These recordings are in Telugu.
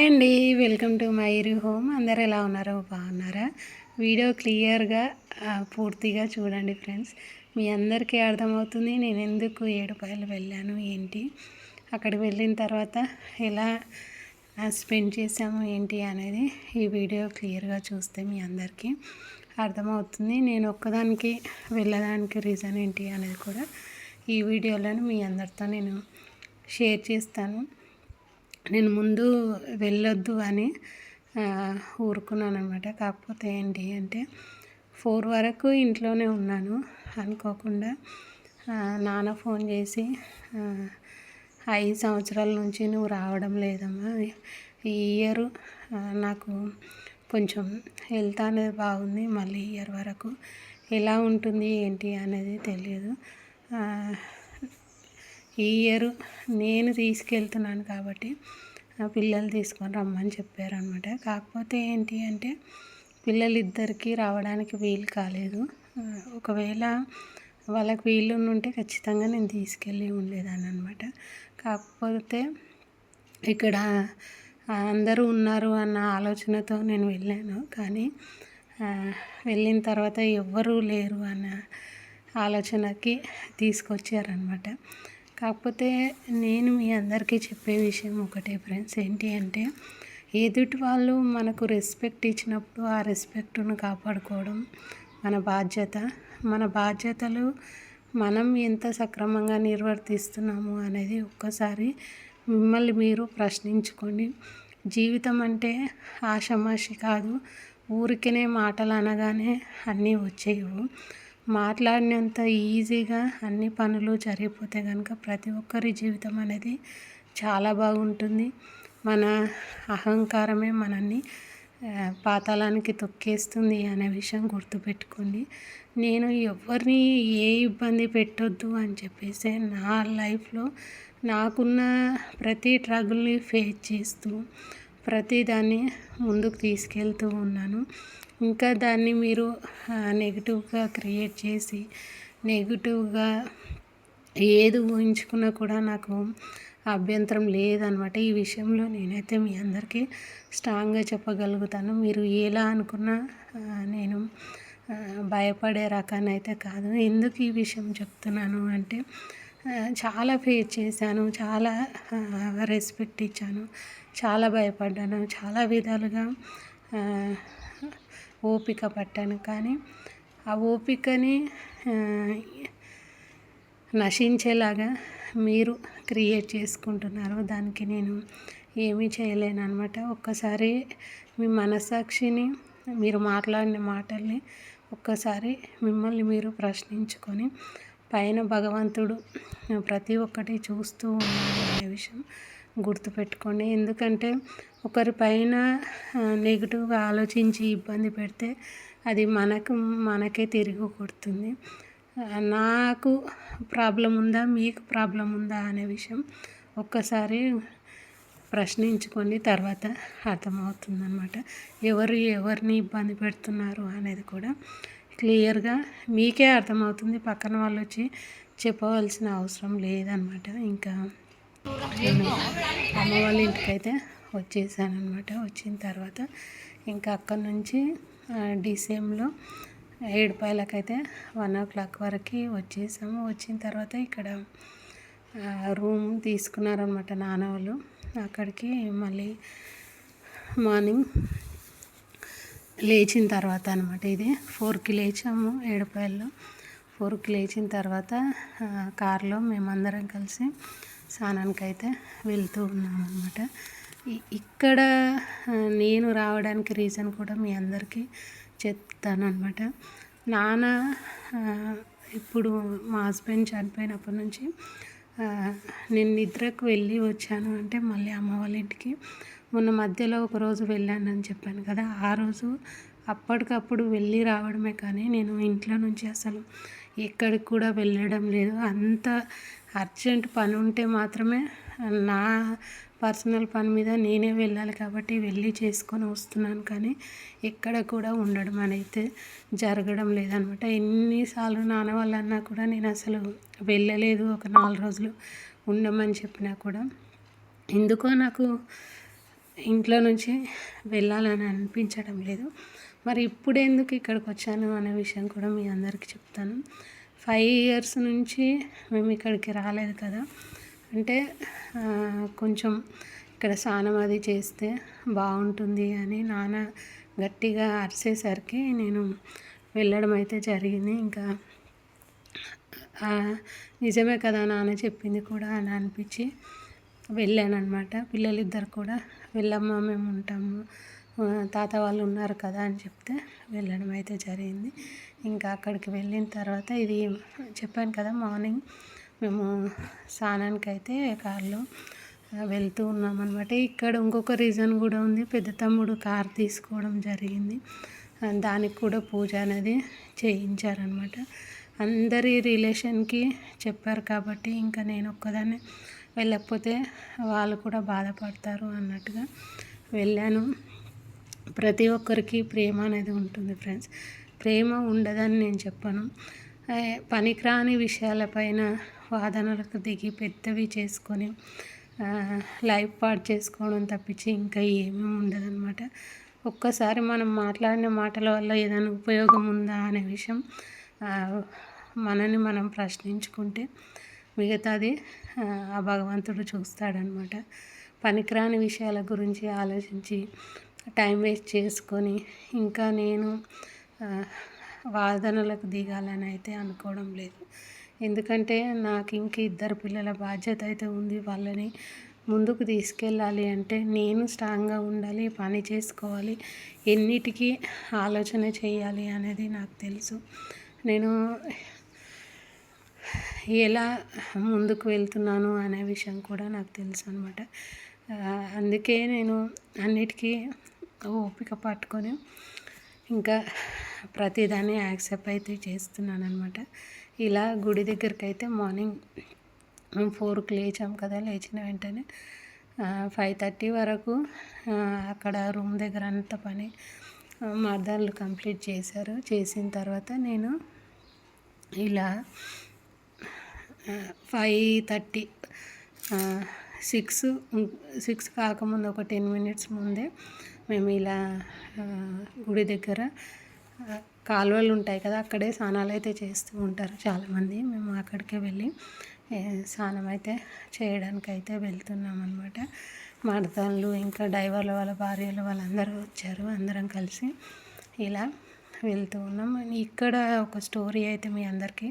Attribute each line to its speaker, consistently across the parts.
Speaker 1: హాయ్ అండి, వెల్కమ్ టు మై హోమ్. అందరు ఎలా ఉన్నారో బాగున్నారా? వీడియో క్లియర్గా పూర్తిగా చూడండి ఫ్రెండ్స్. మీ అందరికీ అర్థమవుతుంది నేను ఎందుకు ఏడుపాయలు వెళ్ళాను ఏంటి, అక్కడికి వెళ్ళిన తర్వాత ఎలా స్పెండ్ చేసాము ఏంటి అనేది ఈ వీడియో క్లియర్గా చూస్తే మీ అందరికీ అర్థమవుతుంది. నేను ఒక్కదానికి వెళ్ళడానికి రీజన్ ఏంటి అనేది కూడా ఈ వీడియోలో మీ అందరితో నేను షేర్ చేస్తాను. నేను ముందు వెళ్ళొద్దు అని ఊరుకున్నాను అనమాట. కాకపోతే ఏంటి అంటే 4 వరకు ఇంట్లోనే ఉన్నాను. అనుకోకుండా నాన్న ఫోన్ చేసి 5 సంవత్సరాల నుంచి నువ్వు రావడం లేదమ్మా, ఈ ఇయర్ నాకు కొంచెం హెల్త్ అనేది బాగుంది, మళ్ళీ ఇయర్ వరకు ఎలా ఉంటుంది ఏంటి అనేది తెలియదు, ఈ ఇయర్ నేను తీసుకెళ్తున్నాను కాబట్టి పిల్లలు తీసుకొని రమ్మని చెప్పారనమాట. కాకపోతే ఏంటి అంటే పిల్లలిద్దరికీ రావడానికి వీలు కాలేదు. ఒకవేళ వాళ్ళకి వీలు ఉంటే ఖచ్చితంగా నేను తీసుకెళ్ళి ఉండేదాన్ని అనమాట. కాకపోతే ఇక్కడ అందరూ ఉన్నారు అన్న ఆలోచనతో నేను వెళ్ళాను. కానీ వెళ్ళిన తర్వాత ఎవ్వరూ లేరు అన్న ఆలోచనకి తీసుకొచ్చారనమాట. కాకపోతే నేను మీ అందరికీ చెప్పే విషయం ఒకటే ఫ్రెండ్స్, ఏంటి అంటే ఎదుటి వాళ్ళు మనకు రెస్పెక్ట్ ఇచ్చినప్పుడు ఆ రెస్పెక్ట్ను కాపాడుకోవడం మన బాధ్యత. మన బాధ్యతలు మనం ఎంత సక్రమంగా నిర్వర్తిస్తున్నాము అనేది ఒక్కసారి మిమ్మల్ని మీరు ప్రశ్నించుకోండి. జీవితం అంటే ఆషామాషి కాదు. ఊరికనే మాటలు అనగానే అన్నీ వచ్చేయవు. మాట్లాడినంత ఈజీగా అన్ని పనులు జరిగిపోతే కనుక ప్రతి ఒక్కరి జీవితం అనేది చాలా బాగుంటుంది. మన అహంకారమే మనల్ని పాతాళానికి తొక్కేస్తుంది అనే విషయం గుర్తుపెట్టుకోండి. నేను ఎవరిని ఏ ఇబ్బంది పెట్టొద్దు అని చెప్పేసి నా లైఫ్లో నాకున్న ప్రతి ట్రబుల్ని ఫేస్ చేస్తూ ప్రతిదాన్ని ముందుకు తీసుకెళ్తూ ఉన్నాను. ఇంకా దాన్ని మీరు నెగిటివ్గా క్రియేట్ చేసి నెగిటివ్గా ఏది ఊహించుకున్నా కూడా నాకు అభ్యంతరం లేదనమాట. ఈ విషయంలో నేనైతే మీ అందరికీ స్ట్రాంగ్గా చెప్పగలుగుతాను. మీరు ఎలా అనుకున్నా నేను భయపడే రకాన్ని అయితే కాదు. ఎందుకు ఈ విషయం చెప్తున్నాను అంటే చాలా ఫేస్ చేశాను, చాలా రెస్పెక్ట్ ఇచ్చాను, చాలా భయపడ్డాను, చాలా విధాలుగా ఓపిక పట్టాను. కానీ ఆ ఓపికని నశించేలాగా మీరు క్రియేట్ చేసుకుంటున్నారు. దానికి నేను ఏమీ చేయలేను అనమాట. ఒక్కసారి మీ మనస్సాక్షిని, మీరు మాట్లాడిన మాటల్ని ఒక్కసారి మిమ్మల్ని మీరు ప్రశ్నించుకొని పైన భగవంతుడు ప్రతి ఒక్కటి చూస్తూ ఉన్నాడు అనే విషయం గుర్తుపెట్టుకోండి. ఎందుకంటే ఒకరి పైన నెగిటివ్గా ఆలోచించి ఇబ్బంది పెడితే అది మనకే తిరిగి కొడుతుంది. నాకు ప్రాబ్లం ఉందా, మీకు ప్రాబ్లం ఉందా అనే విషయం ఒక్కసారి ప్రశ్నించుకొని తర్వాత అర్థమవుతుందన్నమాట. ఎవరిని ఇబ్బంది పెడుతున్నారు అనేది కూడా క్లియర్గా మీకే అర్థమవుతుంది. పక్కన వాళ్ళు వచ్చి చెప్పవలసిన అవసరం లేదనమాట. ఇంకా నేను అమ్మ వాళ్ళ ఇంటికైతే వచ్చేసాను అనమాట. వచ్చిన తర్వాత ఇంకా అక్కడి నుంచి డిసెంలో ఏడుపాయలకైతే 1 o'clock వరకు వచ్చేసాము. వచ్చిన తర్వాత ఇక్కడ రూమ్ తీసుకున్నారనమాట నాన్న వాళ్ళు. అక్కడికి మళ్ళీ మార్నింగ్ లేచిన తర్వాత అనమాట, ఇది 4కి లేచాము ఏడుపాయల్లో. 4కి లేచిన తర్వాత కారులో మేమందరం కలిసి స్నానానికి అయితే వెళ్తూ ఉన్నాం అనమాట. ఇక్కడ నేను రావడానికి రీజన్ కూడా మీ అందరికీ చెప్తాను అనమాట. నాన్న ఇప్పుడు మా హస్బెండ్ చనిపోయినప్పటి నుంచి నేను నిద్రకు వెళ్ళి వచ్చాను అంటే మళ్ళీ అమ్మ వాళ్ళ ఇంటికి మొన్న మధ్యలో ఒకరోజు వెళ్ళానని చెప్పాను కదా, ఆ రోజు అప్పటికప్పుడు వెళ్ళి రావడమే. కానీ నేను ఇంట్లో నుంచి అసలు ఎక్కడికి కూడా వెళ్ళడం లేదు. అంత అర్జెంట్ పని ఉంటే మాత్రమే, నా పర్సనల్ పని మీద నేనే వెళ్ళాలి కాబట్టి వెళ్ళి చేసుకొని వస్తున్నాను. కానీ ఎక్కడ కూడా ఉండడం అనేది జరగడం లేదనమాట. ఎన్నిసార్లు నాన్న వాళ్ళు అన్నా కూడా నేను అసలు వెళ్ళలేదు. ఒక 4 రోజులు ఉండమని చెప్పినా కూడా ఎందుకో నాకు ఇంట్లో నుంచి వెళ్ళాలని అనిపించడం లేదు. మరి ఇప్పుడెందుకు ఇక్కడికి వచ్చాను అనే విషయం కూడా మీ అందరికీ చెప్తాను. 5 ఇయర్స్ నుంచి మేము ఇక్కడికి రాలేదు కదా. అంటే కొంచెం ఇక్కడ స్నానం అది చేస్తే బాగుంటుంది అని నాన్న గట్టిగా అరిసేసరికి నేను వెళ్ళడం అయితే జరిగింది. ఇంకా నిజమే కదా నాన్న చెప్పింది కూడా అని అనిపించి వెళ్ళానన్నమాట. పిల్లలిద్దరు కూడా వెళ్ళమ్మా మేము ఉంటాము, తాత వాళ్ళు ఉన్నారు కదా అని చెప్తే వెళ్ళడం అయితే జరిగింది. ఇంకా అక్కడికి వెళ్ళిన తర్వాత ఇది చెప్పాను కదా, మార్నింగ్ మేము స్నానానికి అయితే కార్లో వెళ్తూ ఉన్నామన్నమాట. ఇక్కడ ఇంకొక రీజన్ కూడా ఉంది. పెద్ద తమ్ముడు కార్ తీసుకోవడం జరిగింది. దానికి కూడా పూజ అనేది చేయించారనమాట. అందరి రిలేషన్కి చెప్పారు కాబట్టి ఇంకా నేను ఒక్కదాన్ని వెళ్ళకపోతే వాళ్ళు కూడా బాధపడతారు అన్నట్టుగా వెళ్ళాను. ప్రతి ఒక్కరికి ప్రేమ అనేది ఉంటుంది ఫ్రెండ్స్. ప్రేమ ఉండదని నేను చెప్పను. పనికిరాని విషయాలపైన వాదనలకు దిగి పెద్దవి చేసుకొని లైఫ్ పాడు చేసుకోవడం తప్పించి ఇంకా ఏమీ ఉండదన్నమాట. ఒక్కసారి మనం మాట్లాడిన మాటల వల్ల ఏదైనా ఉపయోగం ఉందా అనే విషయం మనని మనం ప్రశ్నించుకుంటే మిగతాది ఆ భగవంతుడు చూస్తాడనమాట. పనికిరాని విషయాల గురించి ఆలోచించి టైం వేస్ట్ చేసుకొని ఇంకా నేను వాదనలకు దిగాలని అయితే అనుకోవడం లేదు. ఎందుకంటే నాకు ఇంక 2 పిల్లల బాధ్యత అయితే ఉంది. వాళ్ళని ముందుకు తీసుకెళ్ళాలి అంటే నేను స్ట్రాంగ్గా ఉండాలి, పని చేసుకోవాలి, ఎన్నిటికీ ఆలోచన చేయాలి అనేది నాకు తెలుసు. నేను ఎలా ముందుకు వెళ్తున్నాను అనే విషయం కూడా నాకు తెలుసు అనమాట. అందుకే నేను అన్నిటికీ ఓపిక పట్టుకొని ఇంకా ప్రతిదాన్ని యాక్సెప్ట్ అయితే చేస్తున్నాను అనమాట. ఇలా గుడి దగ్గరికి అయితే మార్నింగ్ మేము 4కి లేచాం కదా. లేచిన వెంటనే 5:30 వరకు అక్కడ రూమ్ దగ్గర అంత పని మర్దాలు కంప్లీట్ చేశారు. చేసిన తర్వాత నేను ఇలా 5:30 6 కాకముందు ఒక 10 మినిట్స్ ముందే మేము ఇలా గుడి దగ్గర కాలువలు ఉంటాయి కదా, అక్కడే స్నానాలు అయితే చేస్తూ ఉంటారు చాలామంది. మేము అక్కడికే వెళ్ళి స్నానం అయితే చేయడానికి అయితే వెళ్తున్నాం అనమాట. మర్దాలు ఇంకా డ్రైవర్ల వాళ్ళ భార్యలు వాళ్ళందరూ వచ్చారు. అందరం కలిసి ఇలా వెళ్తూ ఉన్నాం. ఇక్కడ ఒక స్టోరీ అయితే మీ అందరికీ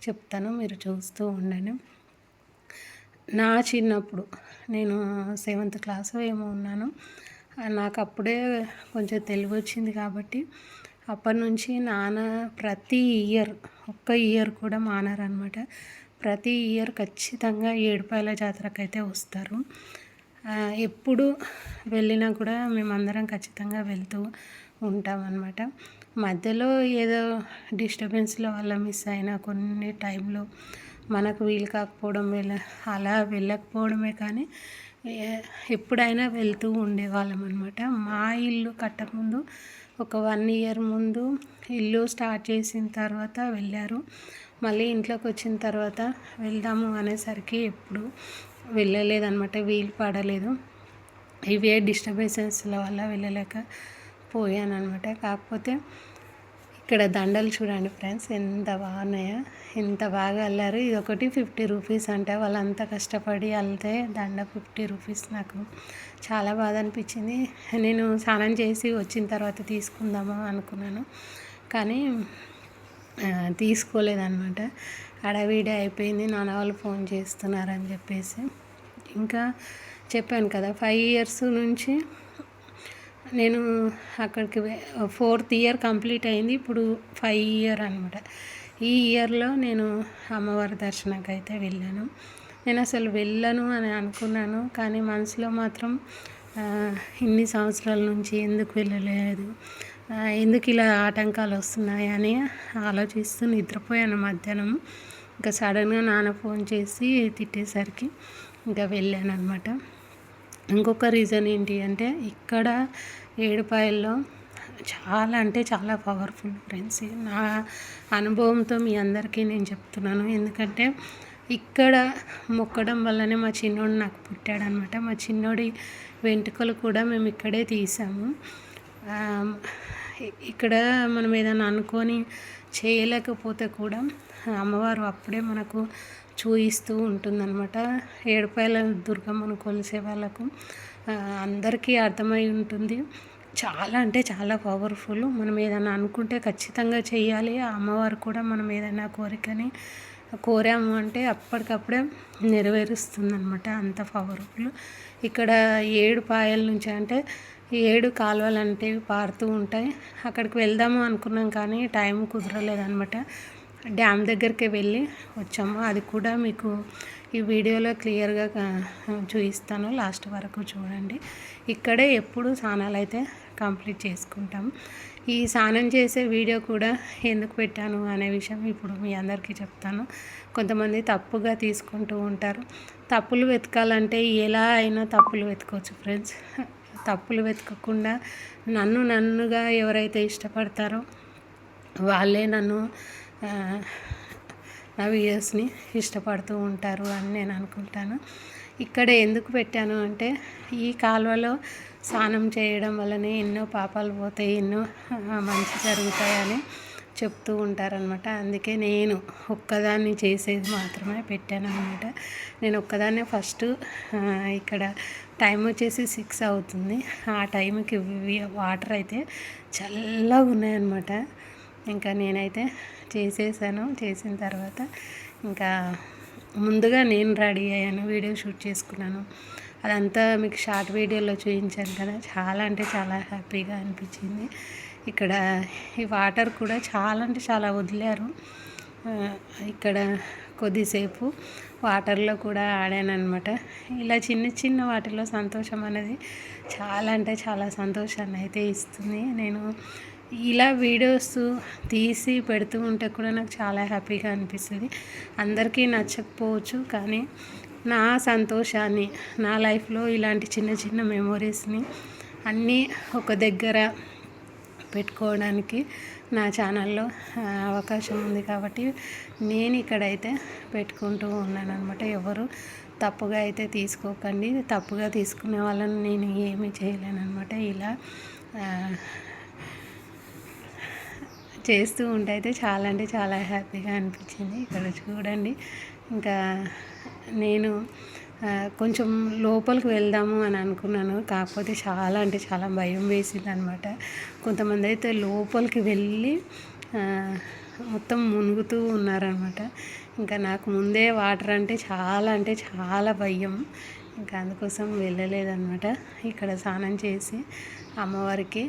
Speaker 1: చెప్తాను, మీరు చూస్తూ ఉండండి. నా చిన్నప్పుడు నేను 7th క్లాస్ ఏమో ఉన్నాను. నాకు అప్పుడే కొంచెం తెలివి వచ్చింది కాబట్టి అప్పటి నుంచి నాన్న ప్రతి ఇయర్, ఒక్క ఇయర్ కూడా మానరనమాట. ప్రతి ఇయర్ ఖచ్చితంగా ఏడుపాయల జాతరకు అయితే వస్తారు. ఎప్పుడు వెళ్ళినా కూడా మేమందరం ఖచ్చితంగా వెళ్తూ ఉంటామన్నమాట. మధ్యలో ఏదో డిస్టర్బెన్స్ల వల్ల మిస్ అయినా కొన్ని టైంలో మనకు వీలు కాకపోవడం అలా వెళ్ళకపోవడమే కానీ ఎప్పుడైనా వెళ్తూ ఉండేవాళ్ళం అనమాట. మా ఇల్లు కట్టకముందు ఒక 1 ఇయర్ ముందు ఇల్లు స్టార్ట్ చేసిన తర్వాత వెళ్ళారు. మళ్ళీ ఇంట్లోకి వచ్చిన తర్వాత వెళ్దాము అనేసరికి ఎప్పుడు వెళ్ళలేదన్నమాట, వీలు పడలేదు. ఇవే డిస్టర్బెన్సెస్ల వల్ల వెళ్ళలేకపోయాను అనమాట. కాకపోతే ఇక్కడ దండలు చూడండి ఫ్రెండ్స్, ఎంత బాగున్నాయో, ఎంత బాగా అల్లారు. ఇది ఒకటి 50 రూపీస్ అంటే వాళ్ళంతా కష్టపడి అల్లితే దండ 50 రూపీస్. నాకు చాలా బాధ అనిపించింది. నేను స్నానం చేసి వచ్చిన తర్వాత తీసుకుందామా అనుకున్నాను, కానీ తీసుకోలేదన్నమాట. హడావిడి అయిపోయింది, నాన్న వాళ్ళు ఫోన్ చేస్తున్నారని చెప్పేసి. ఇంకా చెప్పాను కదా 5 ఇయర్స్ నుంచి నేను అక్కడికి 4th ఇయర్ కంప్లీట్ అయింది. ఇప్పుడు 5 ఇయర్ అనమాట. ఈ ఇయర్లో నేను అమ్మవారి దర్శనానికి అయితే వెళ్ళాను. నేను అసలు వెళ్ళను అని అనుకున్నాను, కానీ మనసులో మాత్రం ఇన్ని సంవత్సరాల నుంచి ఎందుకు వెళ్ళలేదు, ఎందుకు ఇలా ఆటంకాలు వస్తున్నాయి అని ఆలోచిస్తూ నిద్రపోయాను మధ్యాహ్నం. ఇంకా సడన్గా నాన్న ఫోన్ చేసి తిట్టేసరికి ఇంకా వెళ్ళాను అనమాట. ఇంకొక రీజన్ ఏంటి అంటే ఇక్కడ ఏడుపాయల్లో చాలా అంటే చాలా పవర్ఫుల్ ఫ్రెండ్స్. నా అనుభవంతో మీ అందరికీ నేను చెప్తున్నాను. ఎందుకంటే ఇక్కడ మొక్కడం వల్లనే మా చిన్నోడు నాకు పుట్టాడనమాట. మా చిన్నోడి వెంట్రుకలు కూడా మేము ఇక్కడే తీసాము. ఇక్కడ మనం ఏదైనా అనుకొని చేయలేకపోతే కూడా అమ్మవారు అప్పుడే మనకు చూయిస్తూ ఉంటుందన్నమాట. ఏడుపాయల దుర్గమ్మను కొలిసే వాళ్ళకు అందరికీ అర్థమై ఉంటుంది. చాలా అంటే చాలా పవర్ఫుల్. మనం ఏదైనా అనుకుంటే ఖచ్చితంగా చేయాలి. ఆ అమ్మవారు కూడా మనం ఏదైనా కోరికని కోరాము అంటే అప్పటికప్పుడే నెరవేరుస్తుంది అనమాట. అంత పవర్ఫుల్. ఇక్కడ 7 పాయల నుంచి అంటే 7 కాలువలు అంటే పారుతూ ఉంటాయి. అక్కడికి వెళ్దాము అనుకున్నాం కానీ టైం కుదరలేదనమాట. డ్యామ్ దగ్గరికి వెళ్ళి వచ్చాము. అది కూడా మీకు ఈ వీడియోలో క్లియర్గా చూపిస్తాను, లాస్ట్ వరకు చూడండి. ఇక్కడే ఎప్పుడు స్నానాలు అయితే కంప్లీట్ చేసుకుంటాం. ఈ స్నానం చేసే వీడియో కూడా ఎందుకు పెట్టాను అనే విషయం ఇప్పుడు మీ అందరికీ చెప్తాను. కొంతమంది తప్పుగా తీసుకుంటూ ఉంటారు. తప్పులు వెతకాలంటే ఎలా అయినా తప్పులు వెతకవచ్చు ఫ్రెండ్స్. తప్పులు వెతకకుండా నన్నుగా ఎవరైతే ఇష్టపడతారో వాళ్ళే నా వీడియోస్ని ఇష్టపడుతూ ఉంటారు అని నేను అనుకుంటాను. ఇక్కడ ఎందుకు పెట్టాను అంటే ఈ కాలువలో స్నానం చేయడం వల్లనే ఎన్నో పాపాలు పోతాయి, ఎన్నో మంచి జరుగుతాయని చెప్తూ ఉంటారనమాట. అందుకే నేను ఒక్కదాన్ని చేసేది మాత్రమే పెట్టాను అనమాట. నేను ఒక్కదాన్నే ఫస్ట్ ఇక్కడ టైం వచ్చేసి 6 అవుతుంది. ఆ టైంకి వాటర్ అయితే చల్లగా ఉన్నాయన్నమాట. ఇంకా నేనైతే చేసేసాను. చేసిన తర్వాత ఇంకా ముందుగా నేను రెడీ అయ్యాను, వీడియో షూట్ చేసుకున్నాను. అదంతా మీకు షార్ట్ వీడియోలో చూపించాను కదా. చాలా అంటే చాలా హ్యాపీగా అనిపించింది. ఇక్కడ ఈ వాటర్ కూడా చాలా అంటే చాలా వదిలారు. ఇక్కడ కొద్దిసేపు వాటర్లో కూడా ఆడాను అనమాట. ఇలా చిన్న వాటిలో సంతోషం అనేది చాలా అంటే చాలా సంతోషాన్ని అయితే ఇస్తుంది. నేను ఇలా వీడియోస్ తీసి పెడుతూ ఉంటే కూడా నాకు చాలా హ్యాపీగా అనిపిస్తుంది. అందరికీ నచ్చకపోవచ్చు కానీ నా సంతోషాన్ని, నా లైఫ్లో ఇలాంటి చిన్న మెమొరీస్ని అన్నీ ఒక దగ్గర పెట్టుకోవడానికి నా ఛానల్లో అవకాశం ఉంది కాబట్టి నేను ఇక్కడైతే పెట్టుకుంటూ ఉన్నాను అనమాట. ఎవరు తప్పుగా అయితే తీసుకోకండి. తప్పుగా తీసుకునే వాళ్ళని నేను ఏమీ చేయలేను అనమాట. ఇలా చేస్తూ ఉంటే అయితే చాలా అంటే చాలా హ్యాపీగా అనిపించింది. ఇక్కడ చూడండి. ఇంకా నేను కొంచెం లోపలికి వెళ్దాము అని అనుకున్నాను. కాకపోతే చాలా అంటే చాలా భయం వేసింది అనమాట. కొంతమంది అయితే లోపలికి వెళ్ళి మొత్తం మునుగుతూ ఉన్నారనమాట. ఇంకా నాకు ముందే వాటర్ అంటే చాలా భయం. ఇంకా అందుకోసం వెళ్ళలేదన్నమాట. ఇక్కడ స్నానం చేసి అమ్మవారికి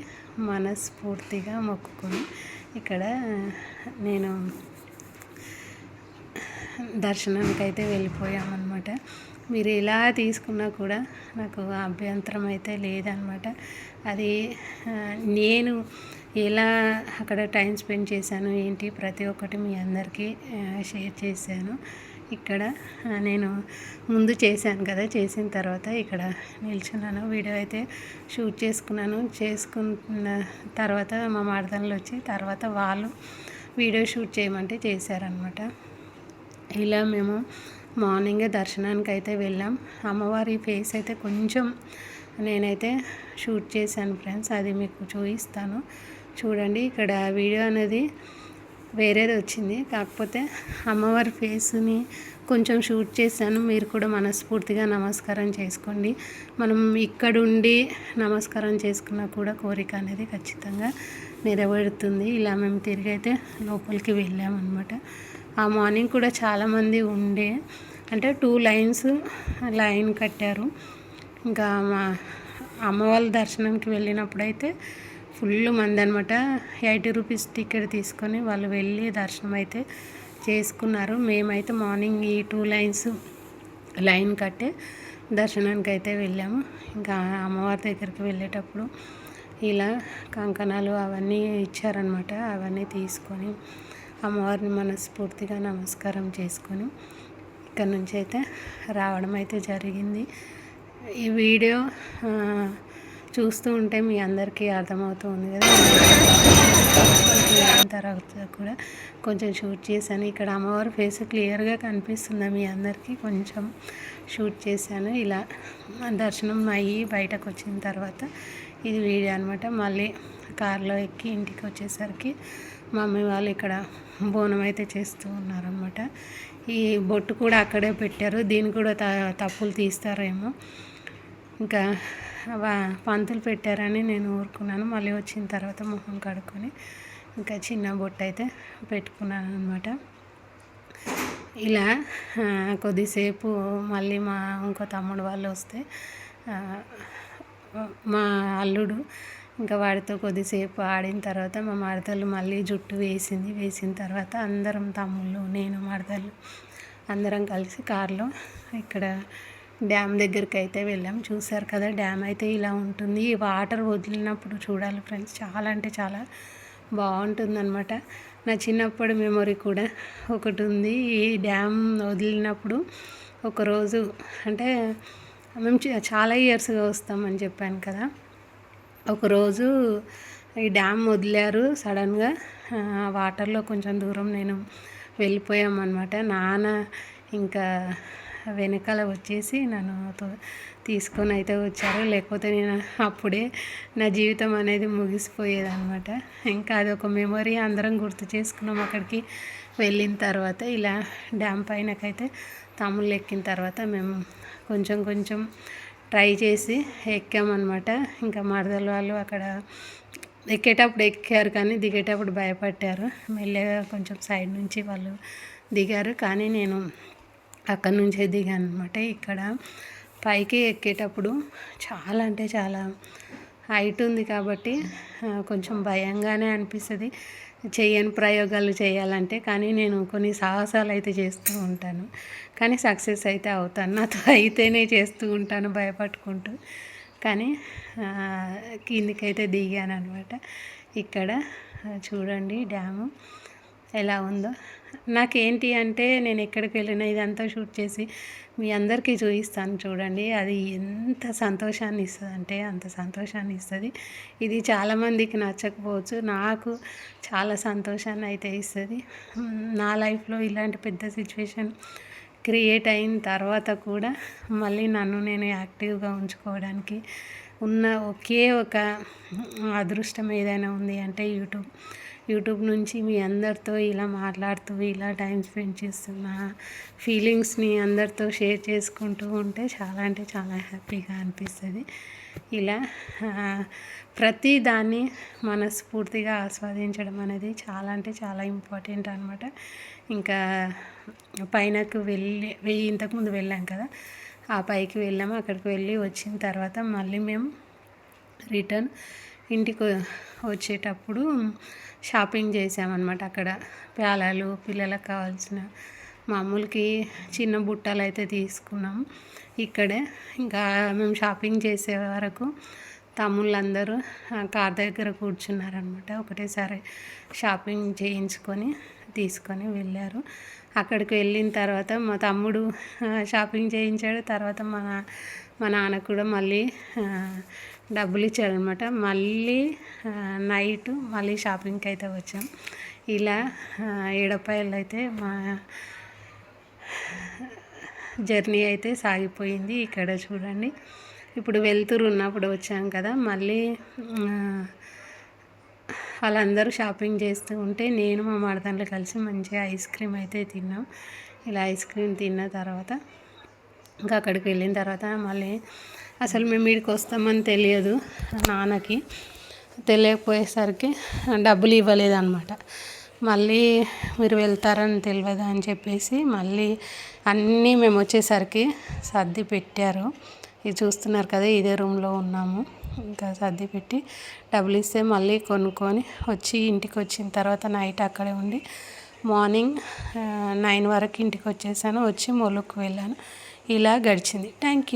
Speaker 1: మనస్ఫూర్తిగా మొక్కుకొని ఇక్కడ నేను దర్శనానికి అయితే వెళ్ళిపోయామన్నమాట. మీరు ఎలా తీసుకున్నా కూడా నాకు అభ్యంతరం అయితే లేదనమాట. అది నేను ఎలా అక్కడ టైం స్పెండ్ చేశాను ఏంటి ప్రతి ఒక్కటి మీ అందరికీ షేర్ చేశాను. ఇక్కడ నేను ముందు చేశాను కదా, చేసిన తర్వాత ఇక్కడ నిల్చున్నాను, వీడియో అయితే షూట్ చేసుకున్న తర్వాత మా మరదలు వచ్చి తర్వాత వాళ్ళు వీడియో షూట్ చేయమంటే చేశారనమాట. ఇలా మేము మార్నింగే దర్శనానికి అయితే వెళ్ళాం. అమ్మవారి ఫేస్ అయితే కొంచెం నేనైతే షూట్ చేశాను ఫ్రెండ్స్, అది మీకు చూపిస్తాను చూడండి. ఇక్కడ వీడియో అనేది వేరేది వచ్చింది, కాకపోతే అమ్మవారి ఫేస్ని కొంచెం షూట్ చేశాను. మీరు కూడా మనస్ఫూర్తిగా నమస్కారం చేసుకోండి. మనం ఇక్కడుండి నమస్కారం చేసుకున్నా కూడా కోరిక అనేది ఖచ్చితంగా నెరవేరుతుంది. ఇలా మేము తిరిగి అయితే లోపలికి వెళ్ళామన్నమాట. ఆ మార్నింగ్ కూడా చాలామంది ఉండే, అంటే 2 లైన్ కట్టారు. ఇంకా మా అమ్మ వాళ్ళ దర్శనానికి వెళ్ళినప్పుడు అయితే ఫుల్ మంది అనమాట. 80 రూపీస్ టికెట్ తీసుకొని వాళ్ళు వెళ్ళి దర్శనం అయితే చేసుకున్నారు. మేమైతే మార్నింగ్ ఈ 2 లైన్ కట్టే దర్శనానికి అయితే వెళ్ళాము. ఇంకా అమ్మవారి దగ్గరికి వెళ్ళేటప్పుడు ఇలా కంకణాలు అవన్నీ ఇచ్చారనమాట. అవన్నీ తీసుకొని అమ్మవారిని మనస్ఫూర్తిగా నమస్కారం చేసుకొని ఇక్కడ నుంచి అయితే రావడం అయితే జరిగింది. ఈ వీడియో చూస్తూ ఉంటే మీ అందరికీ అర్థమవుతుంది కదా. వెళ్ళిన తర్వాత కూడా కొంచెం షూట్ చేశాను. ఇక్కడ అమ్మవారి ఫేస్ క్లియర్గా కనిపిస్తుంది మీ అందరికీ, కొంచెం షూట్ చేశాను. ఇలా దర్శనం అయ్యి బయటకు వచ్చిన తర్వాత ఇది వీడియో అనమాట. మళ్ళీ కార్లో ఎక్కి ఇంటికి వచ్చేసరికి మమ్మీ వాళ్ళు ఇక్కడ బోనం అయితే చేస్తూ ఉన్నారనమాట. ఈ బొట్టు కూడా అక్కడే పెట్టారు, దీన్ని కూడా తప్పులు తీస్తారేమో. ఇంకా పంతులు పెట్టారని నేను ఊరుకున్నాను. మళ్ళీ వచ్చిన తర్వాత మొహం కడుక్కొని ఇంకా చిన్న బొట్టు అయితే పెట్టుకున్నాను అనమాట. ఇలా కొద్దిసేపు మళ్ళీ మా ఇంకో తమ్ముడు వాళ్ళు వస్తే మా అల్లుడు ఇంకా వాడితో కొద్దిసేపు ఆడిన తర్వాత మా మరదలు మళ్ళీ జుట్టు వేసిన తర్వాత అందరం తమ్ముళ్ళు, నేను, మరదలు అందరం కలిసి కారులో ఇక్కడ డ్యామ్ దగ్గరికి అయితే వెళ్ళాం. చూసారు కదా, డ్యామ్ అయితే ఇలా ఉంటుంది. ఈ వాటర్ వదిలినప్పుడు చూడాలి ఫ్రెండ్స్, చాలా అంటే చాలా బాగుంటుందన్నమాట. నా చిన్నప్పటి మెమొరీ కూడా ఒకటి ఉంది. ఈ డ్యామ్ వదిలినప్పుడు ఒకరోజు అంటే మేము చాలా ఇయర్స్గా వస్తామని చెప్పాను కదా, ఒకరోజు ఈ డ్యామ్ వదిలారు సడన్గా. వాటర్లో కొంచెం దూరం నేను వెళ్ళిపోయామన్నమాట. నాన్న ఇంకా వెనకాల వచ్చేసి నన్ను తీసుకొని అయితే వచ్చారు, లేకపోతే నేను అప్పుడే నా జీవితం అనేది ముగిసిపోయేదన్నమాట. ఇంకా అదొక మెమొరీ అందరం గుర్తు చేసుకున్నాం అక్కడికి వెళ్ళిన తర్వాత. ఇలా డ్యామ్ పైనకైతే తమ్ముళ్ళు ఎక్కిన తర్వాత మేము కొంచెం ట్రై చేసి ఎక్కామన్నమాట. ఇంకా మరదలు వాళ్ళు అక్కడ ఎక్కేటప్పుడు ఎక్కారు కానీ దిగేటప్పుడు భయపడ్డారు. మెల్లగా కొంచెం సైడ్ నుంచి వాళ్ళు దిగారు, కానీ నేను అక్కడి నుంచే దిగాను అనమాట. ఇక్కడ పైకి ఎక్కేటప్పుడు చాలా అంటే చాలా హైట్ ఉంది కాబట్టి కొంచెం భయంగానే అనిపిస్తుంది చేయని ప్రయోగాలు చేయాలంటే. కానీ నేను కొన్ని సాహసాలు అయితే చేస్తూ ఉంటాను, కానీ సక్సెస్ అయితే అవుతాను. నాతో అయితేనే చేస్తూ ఉంటాను భయపట్టుకుంటూ. కానీ కిందికైతే దిగాను అనమాట. ఇక్కడ చూడండి డ్యాము ఎలా ఉందో. నాకేంటి అంటే నేను ఎక్కడికి వెళ్ళినా ఇదంతా షూట్ చేసి మీ అందరికీ చూపిస్తాను చూడండి. అది ఎంత సంతోషాన్ని ఇస్తుంది అంటే అంత సంతోషాన్ని ఇస్తుంది. ఇది చాలామందికి నచ్చకపోవచ్చు, నాకు చాలా సంతోషాన్ని అయితే ఇస్తుంది. నా లైఫ్లో ఇలాంటి పెద్ద సిచ్యువేషన్ క్రియేట్ అయిన తర్వాత కూడా మళ్ళీ నన్ను నేను యాక్టివ్గా ఉంచుకోవడానికి ఉన్న ఒకే ఒక అదృష్టం ఏదైనా ఉంది అంటే యూట్యూబ్ నుంచి మీ అందరితో ఇలా మాట్లాడుతూ ఇలా టైం స్పెండ్ చేస్తున్న ఫీలింగ్స్ని అందరితో షేర్ చేసుకుంటూ ఉంటే చాలా అంటే చాలా హ్యాపీగా అనిపిస్తుంది. ఇలా ప్రతి దాన్ని మనస్ఫూర్తిగా ఆస్వాదించడం అనేది చాలా అంటే చాలా ఇంపార్టెంట్ అనమాట. ఇంకా పైనకు ఇంతకుముందు వెళ్ళాం కదా, ఆ పైకి వెళ్ళాము. అక్కడికి వెళ్ళి వచ్చిన తర్వాత మళ్ళీ మేము రిటర్న్ ఇంటికి వచ్చేటప్పుడు షాపింగ్ చేసామన్నమాట. అక్కడ ప్యాలాలు, పిల్లలకు కావాల్సిన మామూలుకి చిన్న బుట్టలు అయితే తీసుకున్నాం ఇక్కడే. ఇంకా మేము షాపింగ్ చేసే వరకు తమ్ముళ్ళందరూ కార్ దగ్గర కూర్చున్నారనమాట. ఒకటేసారి షాపింగ్ చేయించుకొని తీసుకొని వెళ్ళారు. అక్కడికి వెళ్ళిన తర్వాత మా తమ్ముడు షాపింగ్ చేయించాడు. తర్వాత మా నాన్న కూడా మళ్ళీ డబ్బులు ఇచ్చాడనమాట. మళ్ళీ నైట్ మళ్ళీ షాపింగ్కి అయితే వచ్చాం. ఇలా ఏడపాయలు అయితే మా జర్నీ అయితే సాగిపోయింది. ఇక్కడ చూడండి, ఇప్పుడు వెళ్తురు ఉన్నప్పుడు వచ్చాం కదా, మళ్ళీ వాళ్ళందరూ షాపింగ్ చేస్తూ ఉంటే నేను మా మరదళ్ళు కలిసి మంచిగా ఐస్ క్రీమ్ అయితే తిన్నాం. ఇలా ఐస్ క్రీమ్ తిన్న తర్వాత ఇంకా అక్కడికి వెళ్ళిన తర్వాత మళ్ళీ అసలు మేము వీడికి వస్తామని తెలియదు నాన్నకి. తెలియకపోయేసరికి డబ్బులు ఇవ్వలేదన్నమాట. మళ్ళీ మీరు వెళ్తారని తెలియదా అని చెప్పేసి మళ్ళీ అన్నీ మేము వచ్చేసరికి సర్ది పెట్టారు. ఇది చూస్తున్నారు కదా, ఇదే రూమ్లో ఉన్నాము. ఇంకా సర్ది పెట్టి డబ్బులు ఇస్తే మళ్ళీ కొనుక్కొని వచ్చి ఇంటికి వచ్చిన తర్వాత నైట్ అక్కడే ఉండి మార్నింగ్ 9 వరకు ఇంటికి వచ్చేసాను. వచ్చి మొలుకు వెళ్ళాను. ఇలా గడిచింది. Thank you.